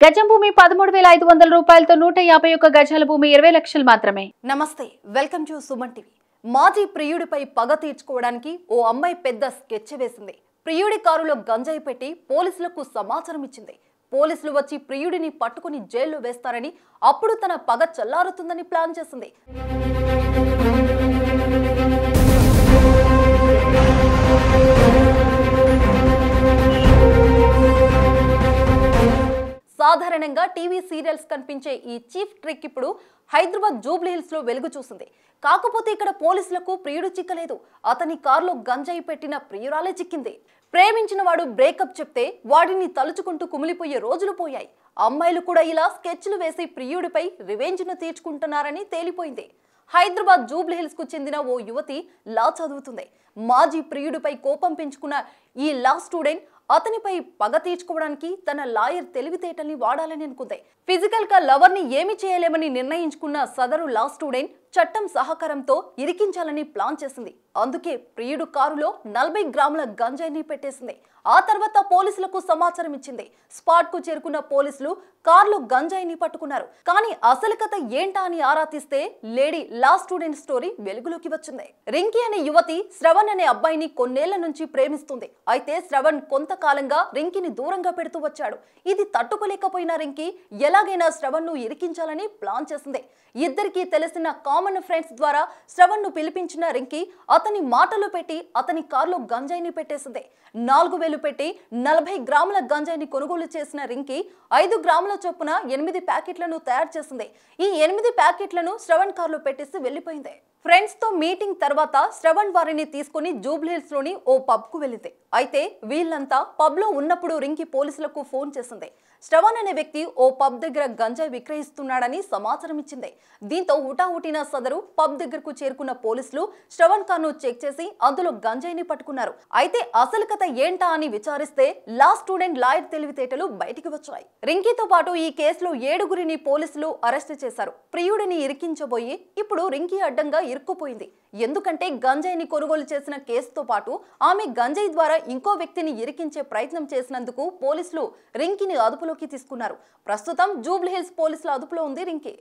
గజం భూమి 13,500 రూపాయలతో 151 గజాల భూమి 20 లక్షలు మాత్రమే. నమస్తే, వెల్కమ్ టు సుమన్ టీవీ. మాజీ ప్రియుడిపై పగ తీర్చుకోవడానికి ఓ అమ్మాయి పెద్ద స్కెచ్ వేసింది. ప్రియుడి కారులో గంజాయి పెట్టి పోలీసులకు సమాచారం ఇచ్చింది. పోలీసులు వచ్చి ప్రియుడిని పట్టుకుని జైల్లో వేస్తారని, అప్పుడు తన పగ చల్లారుతుందని ప్లాన్ చేసింది. సాధారణంగా టీవీ సీరియల్స్ కనిపించే ఈ చీఫ్ ట్రిక్ ఇప్పుడు హైదరాబాద్ జూబ్లీ హిల్స్ లో వెలుగు చూసింది. కాకపోతే ఇక్కడ పోలీసులకు ప్రియుడు చిక్కలేదు. అతని కారులో గంజాయి పెట్టిన ప్రియురాలే చిక్కింది. ప్రేమించిన వాడు బ్రేకప్ చెప్తే వాడిని తలుచుకుంటూ కుమిలిపోయే రోజులు పోయాయి. అమ్మాయిలు కూడా ఇలా స్కెచ్లు వేసి ప్రియుడిపై రివెంజ్ను తీర్చుకుంటున్నారని తేలిపోయింది. హైదరాబాద్ జూబ్లీ హిల్స్ కు చెందిన ఓ యువతి లా చదువుతుంది. మాజీ ప్రియుడిపై కోపం పెంచుకున్న ఈ లా స్టూడెంట్ అతనిపై పగ తీర్చుకోవడానికి తన లాయర్ తెలివితేటల్ని వాడాలని అనుకుంది. ఫిజికల్ గా లవర్ ని ఏమి చేయలేమని నిర్ణయించుకున్న సదరు లా స్టూడెంట్ చట్టం సహకారంతో ఇరికించాలని ప్లాన్ చేసింది. అందుకే ప్రియుడు కారులో 40 గ్రాముల గంజాయిని పెట్టేసింది. ఆ తర్వాత పోలీసులకు సమాచారం ఇచ్చింది. స్పాట్ కు చేరుకున్న పోలీసులు కారులో గంజాయిని పట్టుకున్నారు. కానీ అసలు కథ ఏంటా అని ఆరా తీస్తే లేడీ లా స్టూడెంట్ స్టోరీ వెలుగులోకి వచ్చింది. రింకీ అనే యువతి శ్రవణ్ అనే అబ్బాయిని కొన్నేళ్ల నుంచి ప్రేమిస్తుంది. అయితే శ్రవణ్ కొంతకాలంగా రింకీని దూరంగా పెడుతూ వచ్చాడు. ఇది తట్టుకోలేకపోయిన రింకీ ఎలాగైనా శ్రవణ్ ను ఇరికించాలని ప్లాన్ చేసింది. ఇద్దరికి తెలిసిన కామన్ ఫ్రెండ్స్ ద్వారా శ్రవణ్ ను పిలిపించిన రింకీ అతని మాటలు పెట్టి అతని కారులో గంజాయిని పెట్టేసింది. 4,000 పెట్టి 40 గ్రాముల గంజాయిని కొనుగోలు చేసిన రింకీ 5 గ్రాముల చొప్పున 8 ప్యాకెట్లను తయారు చేసింది. ఈ 8 ప్యాకెట్లను శ్రవణ్ కారులో పెట్టేసి వెళ్లిపోయింది. ఫ్రెండ్స్ తో మీటింగ్ తర్వాత శ్రవణ్ వారిని తీసుకుని జూబ్లీ హిల్స్ లోని ఓ పబ్ కు వెళ్ళింది. అయితే వీళ్ళంతా పబ్ లో ఉన్నప్పుడు రింకీ పోలీసులకు ఫోన్ చేసింది. శ్రవణ్ అనే వ్యక్తి ఓ పబ్ దగ్గర గంజాయి విక్రయిస్తున్నాడని సమాచారం ఇచ్చింది. దీంతో హుటాహుటిన సదరు పబ్ దగ్గరకు చేరుకున్న పోలీసులు శ్రవణ్ కారును చెక్ చేసి అందులో గంజాయిని పట్టుకున్నారు. అయితే అసలు కథ ఏంటా అని విచారిస్తే లా స్టూడెంట్ లాయర్ తెలివితేటలు బయటికి వచ్చాయి. రింకీతో పాటు ఈ కేసులో 7గురిని పోలీసులు అరెస్ట్ చేశారు. ప్రియుడిని ఇరికించబోయి ఇప్పుడు రింకీ అడ్డంగా ఇరుక్కుపోయింది. ఎందుకంటే గంజాయిని కొనుగోలు చేసిన కేసుతో పాటు ఆమె గంజాయి ద్వారా ఇంకో వ్యక్తిని ఇరికించే ప్రయత్నం చేసినందుకు పోలీసులు రింకీని అదుపులోకి తీసుకున్నారు. ప్రస్తుతం జూబ్లీ హిల్స్ పోలీసుల అదుపులో ఉంది రింకీ.